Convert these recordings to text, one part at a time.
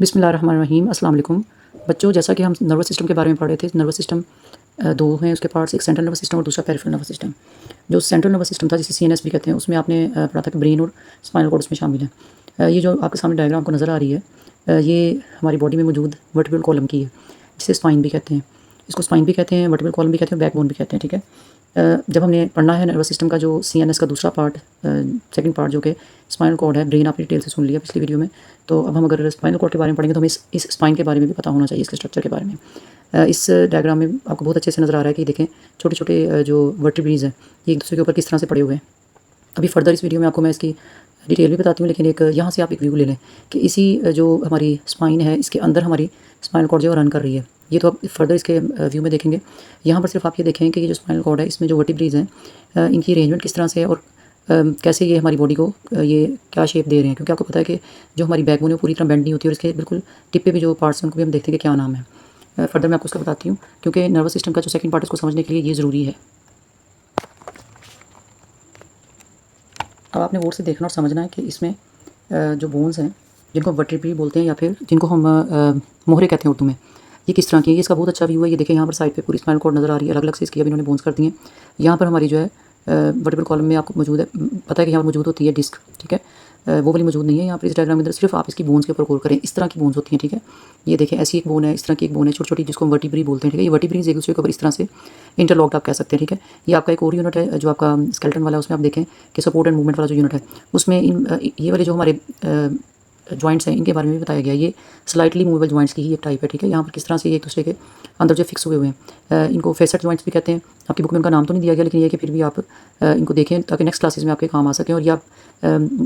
बिस्मिल्लाहिर्रहमानिर्रहीम अस्सलाम वालेकुम बच्चों। जैसा कि हम नर्वस सिस्टम के बारे में पढ़ रहे थे, नर्वस सिस्टम दो हैं उसके पार्ट्स, एक सेंट्रल नर्वस सिस्टम और दूसरा पेरिफेरल नर्वस सिस्टम। जो सेंट्रल नर्वस सिस्टम था जिसे सीएनएस भी कहते हैं, उसमें आपने पढ़ा था कि ब्रेन और स्पाइनल कॉर्ड उसमें शामिल है। ये जो आपके सामने डायग्राम आपको नज़र आ रही है, ये हमारी बॉडी में मौजूद वर्टिब्रल कॉलम की है, जिसे स्पाइन भी कहते हैं। इसको स्पाइन भी कहते हैं, वर्टिब्रल कॉलम भी कहते हैं, बैकबोन भी कहते हैं। ठीक है, जब हमने पढ़ना है नर्वस सिस्टम का जो सीएनएस का दूसरा पार्ट, सेकंड पार्ट जो कि स्पाइनल कॉर्ड है, ब्रेन आपने डिटेल से सुन लिया पिछली वीडियो में। तो अब हम अगर स्पाइनल कॉर्ड के बारे में पढ़ेंगे तो हमें इस स्पाइन के बारे में भी पता होना चाहिए, इसके स्ट्रक्चर के बारे में। इस डायग्राम में आपको बहुत अच्छे से नज़र आ रहा है कि देखें छोटे छोटे जो वर्टिब्रीज हैं ये एक दूसरे के ऊपर किस तरह से पड़े हुए हैं। अभी फर्दर इस वीडियो में आपको मैं इसकी डिटेल भी बताती हूँ, लेकिन एक यहाँ से आप एक व्यू ले लें कि इसी जो हमारी स्पाइन है इसके अंदर हमारी स्पाइनल कॉर्ड जो रन कर रही है। ये तो आप फर्दर इसके व्यू में देखेंगे। यहाँ पर सिर्फ आप ये देखें कि ये जो स्पाइनल कॉर्ड है इसमें जो वर्टिब्रीज हैं इनकी अरेंजमेंट किस तरह से है और कैसे ये हमारी बॉडी को ये क्या शेप दे रहे हैं। क्योंकि आपको पता है कि जो हमारी बैकबोन है वो पूरी तरह बेंड नहीं होती और इसके बिल्कुल टिप पे भी जो पार्ट्स हैं उनको भी हम देखते हैं कि क्या नाम है। फर्दर मैं आपको उसका बताती हूँ, क्योंकि नर्वस सिस्टम का जो सेकंड पार्ट है उसको समझने के लिए ये ज़रूरी है। अब आपने गौर से देखना और समझना है कि इसमें जो बोन्स हैं जिनको वर्टिब्री बोलते हैं या फिर जिनको हम मोहरे कहते हैं उर्दू में, ये किस तरह की है। ये इसका बहुत अच्छा व्यू है। ये देखें यहाँ पर साइड पे पूरी स्पाइनल कॉर्ड नज़र आ रही है, अलग अलग से इसकी अब इन्होंने बोन्स कर दी हैं। यहाँ पर हमारी जो है वर्टिब्रल कॉलम में आपको मौजूद है, पता है कि यहाँ पर मौजूद होती है डिस्क। ठीक है, वो वाली मौजूद नहीं है यहाँ पर इस डायग्राम के अंदर। सिर्फ आप इसकी बोन्स के ऊपर गौर करें, इस तरह की बोन्स होती हैं। ठीक है, ये देखें ऐसी एक बोन है, इस तरह की एक बोन है छोटी छोटी, जिसको हम वर्टिब्री बोलते हैं। ठीक है, ये वर्टिब्रीज एक दूसरे के ऊपर इस तरह से इंटरलॉक्ड आप कह सकते हैं। ठीक है, ये आपका एक और यूनिट है जो आपका स्केलेटन वाला है, उसमें आप देखें कि सपोर्ट एंड मूवमेंट वाला जो यूनिट है उसमें ये वाले जो हमारे जॉइंट्स हैं इनके बारे में भी बताया गया। ये स्लाइटली मूवेबल जॉइंट्स की ही एक टाइप है। ठीक है, यहाँ पर किस तरह से ये एक दूसरे के अंदर जो फिक्स हुए हुए हैं, इनको फेसेट जॉइंट्स भी कहते हैं। आपकी बुक में उनका नाम तो नहीं दिया गया, लेकिन ये कि फिर भी आप इनको देखें ताकि नेक्स्ट क्लासेस में आपके काम आ सकें। और ये आप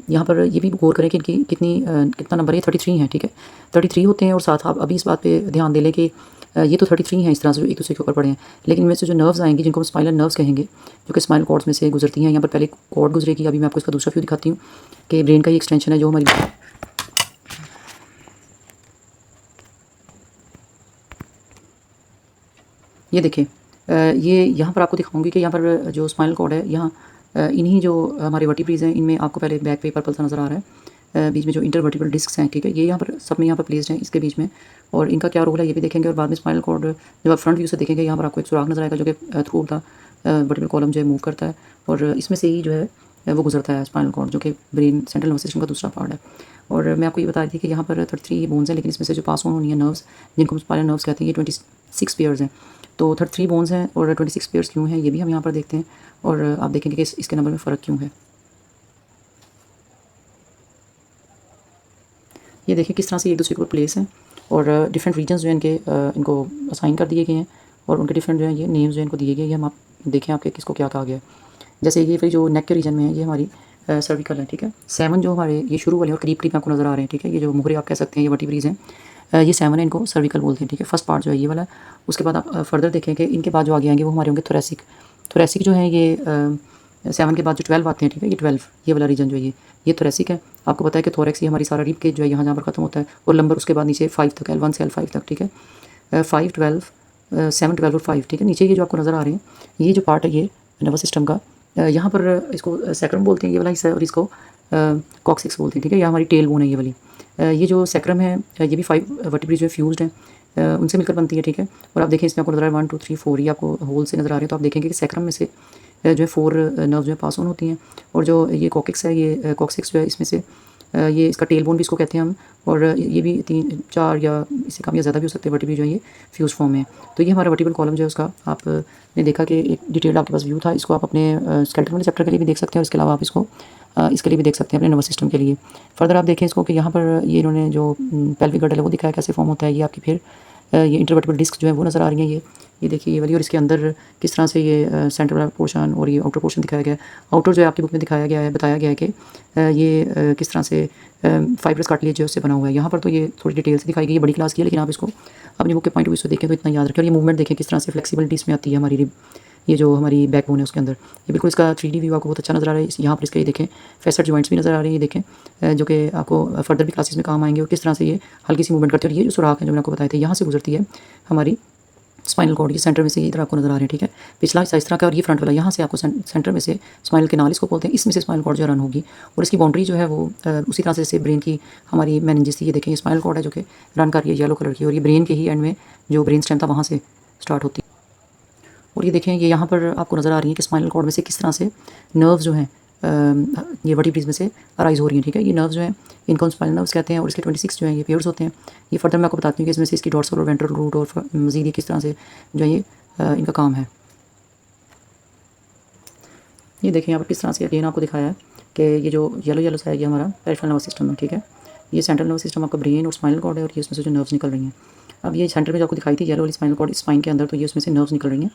यहाँ पर ये भी गौर करें कि इनकी कितना नंबर है, 33 है। ठीक है, 33 होते हैं। और साथ आप अभी इस बात पर ध्यान दे लें कि ये तो 33 हैं इस तरह से जो एक दूसरे के ऊपर पड़े हैं, लेकिन इनमें से जो नर्व्स आएंगी जिनको हम स्पाइनल नर्व्स कहेंगे, जो कि स्पाइनल कॉर्ड्स में से गुजरती हैं। यहाँ पर पहले कॉर्ड गुजरेगी, अभी मैं आपको इसका दूसरा व्यू दिखाती हूँ कि ब्रेन का ही एक्सटेंशन है जो हमारी ये देखिए, ये यहाँ पर आपको दिखाऊंगी कि यहाँ पर जो स्पाइनल कॉर्ड है यहाँ इन्हीं जो हमारे वर्टिब्रीज हैं इनमें आपको पहले बैक पे पर्पल सा नज़र आ रहा है, बीच में जो इंटरवर्टिब्रल डिस्क्स हैं। ठीक है, ये यहाँ पर सब में यहाँ पर प्लेस्ड हैं इसके बीच में, और इनका क्या रोल है ये भी देखेंगे। और बाद में स्पाइनल कॉर्ड जब आप फ्रंट व्यू से देखेंगे यहाँ पर आपको एक सुराग नजर आएगा जो कि थ्रू द वर्टिब्रल कॉलम जो है मूव करता है, और इसमें से ही जो है वो गुजरता है स्पाइनल कॉर्ड, जो कि ब्रेन सेंट्रल नर्वस सिस्टम का दूसरा पार्ट है। और मैं आपको ये बता रही थी कि यहाँ पर 33 बोन्स हैं, लेकिन इसमें से जो पास ऑन होनी है नर्व्स जिनको हम स्पाइनल नर्व्स कहते हैं, ये 26 पेयर्स हैं। तो 33 बोन्स हैं और 26 पेयर्स क्यों हैं ये भी हम यहाँ पर देखते हैं, और आप देखेंगे कि इसके नंबर में फ़र्क क्यों है। ये देखिए किस तरह से एक दूसरे के ऊपर प्लेस हैं, और डिफरेंट रीजन्स जो हैं इनके इनको असाइन कर दिए गए हैं, और उनके डिफरेंट जो है ये नेम्स जो है इनको दिए गए हैं। हम आप देखें आपके किसको क्या कहा गया है। जैसे ये फिर जो नेक के रीजन में है ये हमारी सर्विकल है। ठीक है, 7 जो हमारे ये शुरू वाले और करीब करीब आपको नज़र आ रहे हैं। ठीक है, ये जो मुहरे आप कह सकते हैं ये वर्टिब्रीज हैं, ये 7 है, इनको सर्विकल बोलते हैं। ठीक है, फर्स्ट पार्ट जो है ये वाला है। उसके बाद आप फर्दर देखें कि इनके बाद जो आगे आएंगे वो हमारे होंगे थोरेसिक। थोरेसिक जो है ये 7 के बाद जो 12 आते हैं। ठीक है, ये 12 ये वाला रीजन जो है ये थोरेसिक है। आपको पता है कि थोरेक्स ये हमारी सारा रिब केज जो है यहाँ जहाँ पर खत्म होता है, और लंबर उसके बाद नीचे 5 तक, L1 से L5 तक। ठीक है, 5 12 7 12 और 5। ठीक है, नीचे ये जो आपको नज़र आ रहे हैं ये जो पार्ट है ये नर्वस सिस्टम का, यहाँ पर इसको सैक्रम बोलते हैं ये वाला हिस्सा है, और इसको कॉक्सिक्स बोलते हैं। ठीक है, यह हमारी टेल बोन है ये वाली। ये जो सैक्रम है ये भी 5 वर्टिब्रीज जो फ्यूज्ड हैं उनसे मिलकर बनती है। ठीक है, और आप देखें इसमें आपको नज़र आ रहा है 1 2 3 4 ये आपको होल से नज़र आ रहे हैं। तो आप देखेंगे कि सैक्रम में से जो है 4 नर्व जो है पास ऑन होती हैं, और जो ये कॉक्सिक्स है ये कॉक्सिक्स जो है इसमें से ये इसका टेल बोन भी इसको कहते हैं हम, और ये भी 3 4 या इससे कम या ज़्यादा भी हो सकते हैं वर्टिब्री जो है ये फ्यूज फॉर्म में। तो ये हमारा वर्टिब्रल कॉलम जो है उसका आपने देखा कि एक डिटेल आपके पास व्यू था। इसको आप अपने स्केलेटन वाले चैप्टर के लिए भी देख सकते हैं, और इसके अलावा आप इसको इसके लिए भी देख सकते हैं अपने नर्वस सिस्टम के लिए। फर्दर आप देखें इसको कि यहाँ पर ये इन्होंने जो पेल्विक गर्डल है वो दिखाया कैसे फॉर्म होता है। ये आपकी फिर ये इंटरवर्टिब्रल डिस्क जो है वो नज़र आ रही है, ये देखिए ये वाली, और इसके अंदर किस तरह से ये सेंट्रल पोर्शन और ये आउटर पोर्शन दिखाया गया है। आउटर जो है आपकी बुक में दिखाया गया है, बताया गया है कि ये किस तरह से फाइब्रस कार्टिलेज जो है उससे बना हुआ है। यहाँ पर तो ये थोड़ी डिटेल से दिखाई गई है, बड़ी क्लास की है, लेकिन आप इसको अपनी बुक के पॉइंट ऑफ व्यू से देखें तो इतना याद रखें। और ये मूवमेंट देखें किस तरह से फ्लेक्सिबिलिटी इसमें आती है हमारी रिब, ये जो हमारी बैकबोन है उसके अंदर। ये बिल्कुल इसका 3D व्यू आपको बहुत अच्छा नज़र आ रहा है। यहाँ पर इसके ये देखें फेसेट जॉइंट्स भी नज़र आ रही है, ये देखें जो कि आपको फर्दर भी क्लासेस में काम आएंगे, और किस तरह से ये हल्की सी मूवमेंट करते हैं। और ये जो सुराख है जो मैंने आपको बताए थे यहाँ से गुजरती है हमारी स्पाइनल कॉर्ड ये सेंटर में से इधर आपको नजर आ रहे हैं, ठीक है। पिछला हिस्सा इस तरह का और ये फ्रंट वाला यहाँ से आपको सेंटर में से स्पाइनल कैनाल इसको बोलते हैं, इसमें से स्पाइनल कॉर्ड जो रन होगी और इसकी बाउंड्री जो है वो उसी तरह से जैसे ब्रेन की हमारी मेनिंजेस थी, ये देखें ये स्पाइनल कॉर्ड है जो कि रन कर रही है येलो कलर की, और ये ब्रेन के ही एंड में जो ब्रेन स्टेम था वहाँ से स्टार्ट होती है। और ये देखें ये यहाँ पर आपको नज़र आ रही है कि स्पाइनल कॉर्ड में से किस तरह से नर्व्स जो हैं ये वर्टिब्रेज में से अराइज हो रही हैं, ठीक है। ये नर्व्स जो हैं इनको हम स्पाइनल नर्व्स कहते हैं और इसके 26 जो हैं ये पेयर्स होते हैं। ये फर्दर मैं आपको बताती हूँ कि इसमें से इसकी डॉर्सल और वेंट्रल रूट और मजीद ये किस तरह से जो है ये इनका काम है। ये देखें यहाँ पर किस तरह से अगेन आपको दिखाया है कि ये जो येलो येलो सा है ये हमारा पेरिफेरल नर्वस सिस्टम है, ठीक है। ये सेंट्रल नर्वस सिस्टम आपका ब्रेन और स्पाइनल कॉर्ड है और ये इसमें से जो नर्व्स निकल रही हैं। अब ये सेंटर में जो आपको दिखाई थी येलो वाली स्पाइनल कॉर्ड स्पाइन के अंदर, तो ये उसमें से नर्व्स निकल रही हैं।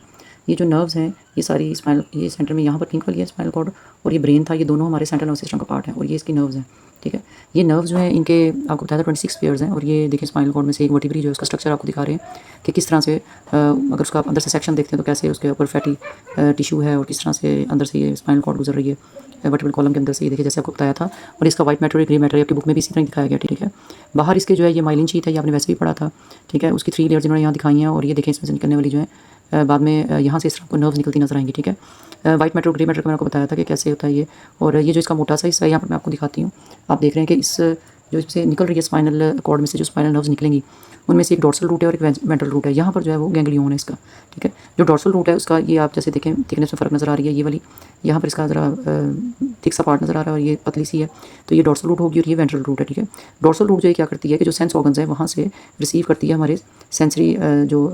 ये जो नर्व्स हैं ये सारी स्पाइनल ये सेंटर में यहाँ पर पिंक वाली है स्पाइनल कॉर्ड और ये ब्रेन था, ये दोनों हमारे सेंट्रल नर्वस सिस्टम का पार्ट है और ये इसकी नर्व्स हैं, ठीक है। ये नर्व्स जो हैं इनके आपको बताया था 26 पेयर्स हैं और ये देखिए स्पाइनल कॉर्ड में से एक वर्टिब्री जो है उसका स्ट्रक्चर आपको दिखा रहे हैं कि किस तरह से अगर उसका आप अंदर से सेक्शन देखते हैं तो कैसे उसके ऊपर फैटी टिश्यू है और किस तरह से अंदर से ये स्पाइनल कॉर्ड गुजर रही है वर्टिब्रल कॉलम के अंदर से, ये देखिए जैसे आपको बताया था। और इसका वाइट मैटर ग्रे मैटर आपकी बुक में भी इसी तरह दिखाया गया, ठीक है। बाहर इसके जो है ये माइलिन शीट है, ये आपने वैसे भी पढ़ा था, ठीक है। उसकी 3 लेयर्स इन्होंने यहाँ दिखाई हैं और ये देखें इसमें से निकलने वाली जो है बाद में यहाँ से इस तरह को नर्व्स निकलती नजर आएंगी, ठीक है। वाइट मैटर ग्रे मैटर का मैंने आपको बताया था कि कैसे होता है ये, और ये जो इसका मोटा सा हिस्सा है यहाँ पर मैं आपको दिखाती हूँ। आप देख रहे हैं कि इस जो इससे निकल रही है स्पाइनल कॉर्ड में से जो स्पाइनल नर्व्स निकलेंगी उनमें से एक डॉर्सल रूट है और एक वेंट्रल रूट है। यहाँ पर जो है वो गैंग्लियन है इसका, ठीक है। जो डॉर्सल रूट है उसका ये आप जैसे देखें थिकनेस में फ़र्क नज़र आ रही है, ये वाली यहाँ पर इसका ज़रा थिक सा पार्ट नज़र आ रहा है और ये पतली सी है, तो ये डॉर्सल रूट होगी और ये वेंट्रल रूट है, ठीक है। डॉर्सल रूट जो है क्या करती है कि जो सेंस ऑर्गन्स है वहाँ से रिसीव करती है हमारे सेंसरी जो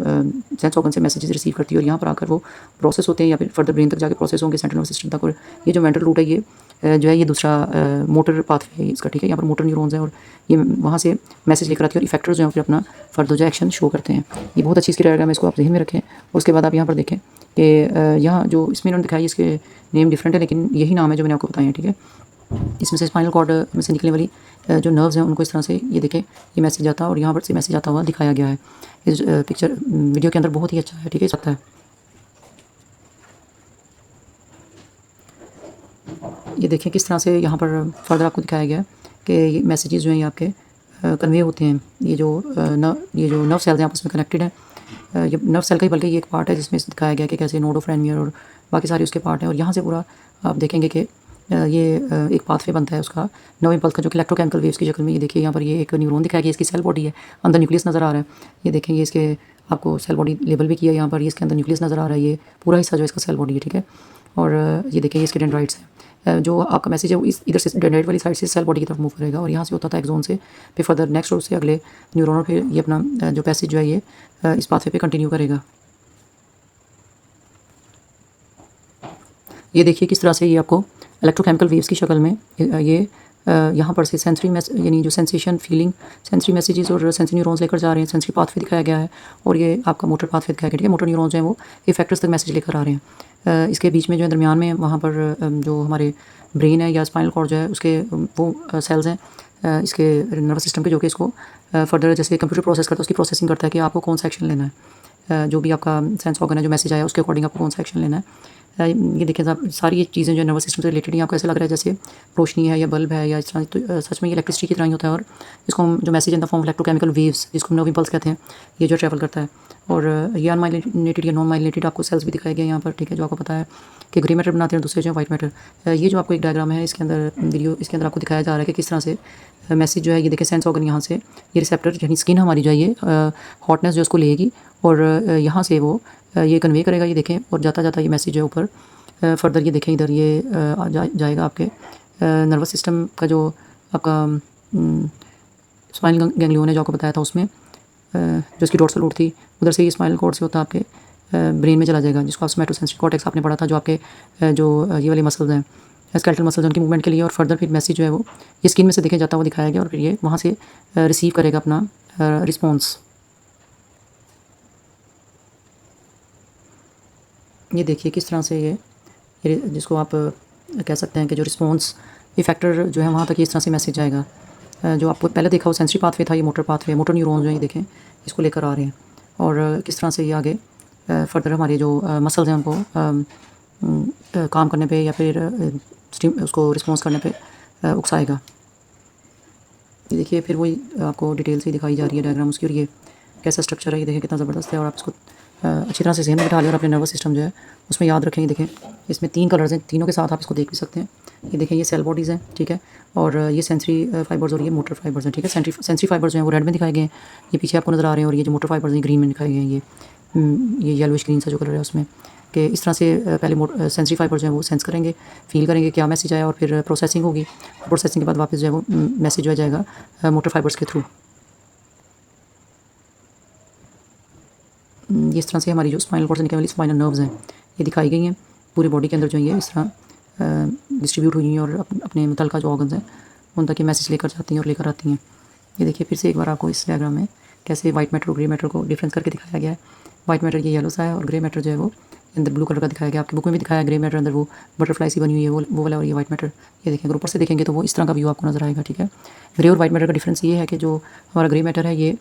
सेंस ऑर्गन से मैसेजेस रिसीव करती है और यहाँ पर आकर वो प्रोसेस होते हैं या फिर फर्दर ब्रेन तक जाकर प्रोसेस होंगे सेंट्रल नर्वस सिस्टम तक। और ये जो वेंट्रल रूट है ये जो है ये दूसरा मोटर पाथवे है इसका, ठीक है। यहाँ पर मोटर न्यूरॉन्स हैं और ये वहाँ से मैसेज लेकर आती है और इफेक्टर्स जो हैं फिर अपना फर्दर जो एक्शन शो करते हैं। ये बहुत अच्छी इसकी डायग्राम है, इसको आप ध्यान में रखें। उसके बाद आप यहाँ पर देखें कि यहाँ जो इसमें इन्होंने दिखाई इसके नेम डिफरेंट है लेकिन यही नाम है जो मैंने आपको बताया, ठीक है। इसमें से स्पाइनल कॉर्ड में से निकलने वाली जो नर्व्स हैं उनको इस तरह से ये देखें ये मैसेज आता है और यहाँ पर से मैसेज आता हुआ दिखाया गया है इस पिक्चर वीडियो के अंदर, बहुत ही अच्छा है, ठीक है। सकता है ये देखें किस तरह से यहाँ पर फर्दर आपको दिखाया गया है कि ये मैसेजेस जो हैं ये आपके कन्वे होते हैं। ये जो नर्व सेल्स हैं आपस में कनेक्टेड हैं। ये नर्व सेल का ही बल्कि ये एक पार्ट है जिसमें दिखाया गया कि कैसे नोड ऑफ रैनियर और बाकी सारे उसके पार्ट हैं। और यहाँ से पूरा आप देखेंगे कि ये एक पाथवे बनता है उसका नर्व इम्पल्स का जो कि इलेक्ट्रोकेमिकल वेव्स की शक्ल में। ये देखिए यहाँ पर ये एक न्यूरॉन दिखाया गया, इसकी सेल बॉडी है, अंदर न्यूक्लियस नज़र आ रहा है। ये देखेंगे इसके आपको सेल बॉडी लेबल भी किया यहाँ पर, ये इसके अंदर न्यूक्लियस नज़र आ रहा है, ये पूरा हिस्सा जो इसका सेल बॉडी है, ठीक है। और ये देखिए इसके डेंड्राइट्स हैं। जो आपका मैसेज है वो इस इधर से डेंड्राइट वाली साइड से सेल बॉडी की तरफ मूव करेगा और यहाँ से होता था एक्सोन से, फिर फर्दर नेक्स्ट रोड से अगले न्यूरॉन, फिर ये अपना जो पैसेज जो है ये इस पाथवे पे कंटिन्यू करेगा। ये देखिए किस तरह से ये आपको इलेक्ट्रोकेमिकल वेव्स की शक्ल में ये यहाँ पर से सेंसरी यानी जो सेंसेशन फीलिंग सेंसरी मैसेजेस और सेंसरी न्यूरॉन्स लेकर जा रहे हैं। सेंसरी पाथवे दिखाया गया है और ये आपका मोटर पाथवे दिखाया गया, ठीक है। मोटर न्यूरॉन्स हैं वो इफेक्टर्स तक मैसेज लेकर आ रहे हैं। इसके बीच में जो है दरमियान में वहाँ पर जो हमारे ब्रेन है या स्पाइनल कॉर्ड जो है उसके वो सेल्स हैं इसके नर्वस सिस्टम के, जो कि इसको फर्दर जैसे कंप्यूटर प्रोसेस करता है उसकी प्रोसेसिंग करता है कि आपको कौन सा एक्शन लेना है, जो भी आपका सेंस ऑर्गन है जो मैसेज आया उसके अकॉर्डिंग आपको कौन सा एक्शन लेना है। ये देखिए सारी ये चीज़ें जो नर्वस सिस्टम से रिलेटेड हैं, आपको ऐसा लग रहा है जैसे रोशनी है या बल्ब है या इस तरह, तो सच में ये इलेक्ट्रिसिटी की तरह ही होता है। और इसको हम जो message in the form electrochemical waves जिसको नर्व इम्पल्स कहते हैं ये जो ट्रैवल करता है। और ये अनमाइलिनेटेड या नॉन माइलिनेटेड आपको सेल्स भी दिखाए गए यहाँ पर, ठीक है, जो आपको पता है कि ग्रे मैटर बनाते हैं, दूसरे जो वाइट मैटर। ये जो आपको एक डायग्राम है इसके अंदर वीडियो इसके अंदर आपको दिखाया जा रहा है कि किस तरह से मैसेज जो है ये देखिए सेंस ऑर्गन यहाँ से ये रिसेप्टर यानी स्किन हमारी जो है ये हॉटनेस जो उसको लेगी और यहाँ से वो ये कन्वे करेगा, ये देखें। और जाता जाता ये मैसेज है ऊपर फर्दर ये देखें इधर ये जाएगा आपके नर्वस सिस्टम का जो आपका स्पाइनल गैंग्लियन है जो आपको बताया था उसमें जो इसकी डॉर्सल रूट थी उधर से ये स्पाइनल कॉर्ड से होता आपके ब्रेन में चला जाएगा, जिसको आप सोमैटोसेंसरी कॉर्टेक्स आपने पढ़ा था, जो आपके जो ये वाले मसल्स हैं स्केलेटल मसल्स उनकी मूवमेंट के लिए। और फर्दर फिर मैसेज जो है वो ये स्किन में से देखे जाता हुआ दिखाया गया और फिर ये वहाँ से रिसीव करेगा अपना रिस्पॉन्स। ये देखिए किस तरह से ये जिसको आप कह सकते हैं कि जो रिस्पॉन्स इफेक्टर जो है वहाँ तक इस तरह से मैसेज आएगा। जो आपको पहले देखा वो सेंसरी पाथवे था, ये मोटर पाथवे मोटर न्यूरॉन्स जो है ये देखें इसको लेकर आ रहे हैं। और किस तरह से ये आगे फर्दर हमारे जो मसल्स हैं उनको काम करने पे या फिर उसको रिस्पॉन्स करने पे उकसाएगा। ये देखिए फिर वही आपको डिटेल से दिखाई जा रही है डायग्राम उसकी। और ये कैसा स्ट्रक्चर है, ये देखें कितना ज़बरदस्त है। और आप इसको अच्छी तरह से ज़हन में बिठा लें और अपने नर्वस सिस्टम जो है उसमें याद रखें। ये देखें इसमें 3 कलर्स हैं, तीनों के साथ आप इसको देख भी सकते हैं। ये देखें ये सेल बॉडीज़ हैं, ठीक है, और ये सेंसरी फाइबर्स और ये मोटर फाइबर्स हैं, ठीक है। सेंसरी फाइबर्स जो हैं वो रेड में दिखाए गए हैं, ये पीछे आपको नज़र आ रहे हैं, और ये जो मोटर फाइबर्स हैं ग्रीन में दिखाए गए हैं। ये येलोइश ग्रीन सा जो कलर है उसमें, कि इस तरह से पहले सेंसरी फाइबर जो है वो सेंस करेंगे, फील करेंगे क्या मैसेज आया, और फिर प्रोसेसिंग होगी। प्रोसेसिंग के बाद वापस जो है वो मैसेज जो है जाएगा मोटर फाइबर्स के थ्रू। इस तरह से हमारी जो स्पाइनल कॉर्ड से निकलने वाली स्पाइनल नर्व्स हैं ये दिखाई गई हैं पूरी बॉडी के अंदर, जो ये इस तरह डिस्ट्रीब्यूट हुई हैं और अपने मुतल्लिका जो ऑर्गन्स हैं उन तक ये मैसेज लेकर जाती हैं और लेकर आती हैं। ये देखिए फिर से एक बार आपको इस डायग्राम में कैसे वाइट मैटर और ग्रे मैटर को डिफरेंस करके दिखाया गया है। वाइट मैटर ये येलो सा है और ग्रे मैटर जो है वो अंदर ब्लू कलर का दिखाया गया। आपकी बुक में भी दिखाया ग्रे मैटर अंदर वो बटरफ्लाई सी बनी हुई है वो वाला, और ये वाइट मैटर ये देखें, अगर ऊपर से देखेंगे तो वो इस तरह का व्यू आपको नजर आएगा, ठीक है। ग्रे और वाइट मैटर का डिफरेंस ये है कि जो हमारा ग्रे मैटर है ये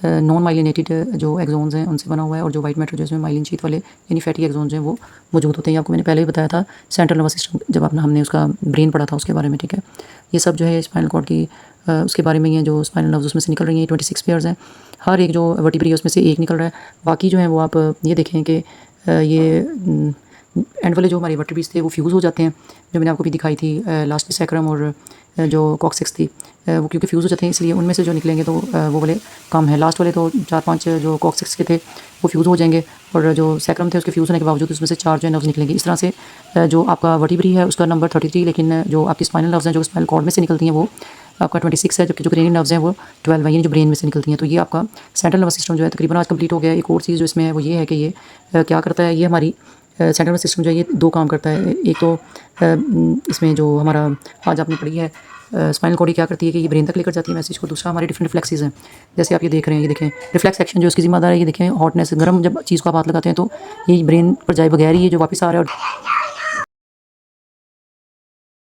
नॉन माइलिनेटेड जो एक्सोन्स हैं उनसे बना हुआ है, और जो वाइट मैटर जो इसमें माइलिन शीट वाले यानी फैटी एक्सोन्स हैं वो मौजूद होते हैं। आपको मैंने पहले भी बताया था सेंट्रल नर्वस सिस्टम जब हमने उसका ब्रेन पढ़ा था उसके बारे में, ठीक है। ये सब जो है स्पाइनल कॉर्ड की उसके बारे में ही है। जो स्पाइनल नर्व्स उसमें से निकल रही हैं 26 पेयर्स हैं, हर एक जो वर्टिब्री है उसमें से एक निकल रहा है। बाकी जो है वो आप ये देखें कि ये एंड वाले जो हमारे वर्टिब्रीज थे वो फ्यूज़ हो जाते हैं, जो मैंने आपको भी दिखाई थी लास्ट सैक्रम और जो कॉक्सिक्स थी वो क्योंकि फ्यूज़ हो जाते हैं इसलिए उनमें से जो निकलेंगे तो वो वाले कम है। लास्ट वाले तो 4-5 जो कॉक्सिक्स के थे वो फ्यूज़ हो जाएंगे, और जो सैक्रम थे उसके फ्यूज़ होने के बावजूद उसमें से 4 जो है नर्व्स निकलेंगी। इस तरह से जो आपका वर्टिब्री है उसका नंबर 33, लेकिन जो आपकी स्पाइनल नर्व्स हैं जो स्पाइनल कॉर्ड में से निकलती हैं वो आपका 26 है, जबकि जो क्रेनियल नर्व्स हैं वो 12 है, यानी जो ब्रेन में से निकलती हैं। तो ये आपका सेंट्रल नर्वस सिस्टम जो है तकरीबन आज कंप्लीट हो गया है। एक और चीज़ जो इसमें है वो ये है कि ये क्या करता है, ये हमारी सेंट्रल नर्वस सिस्टम जो है ये 2 काम करता है। एक तो इसमें जो हमारा आज आपने पढ़ी है स्पाइनल कॉर्ड क्या करती है कि ये ब्रेन तक लेकर जाती है मैसेज को। दूसरा हमारे डिफरेंट रिफ्लेक्सेस हैं, जैसे आप ये देख रहे हैं, ये देखें रिफ्लेक्स एक्शन जो इसकी जिम्मेदार है, ये देखें हॉटनेस, गर्म जब चीज़ को आप हाथ लगाते हैं तो ये ब्रेन पर जाए बगैर ही ये जो वापस आ रहा है और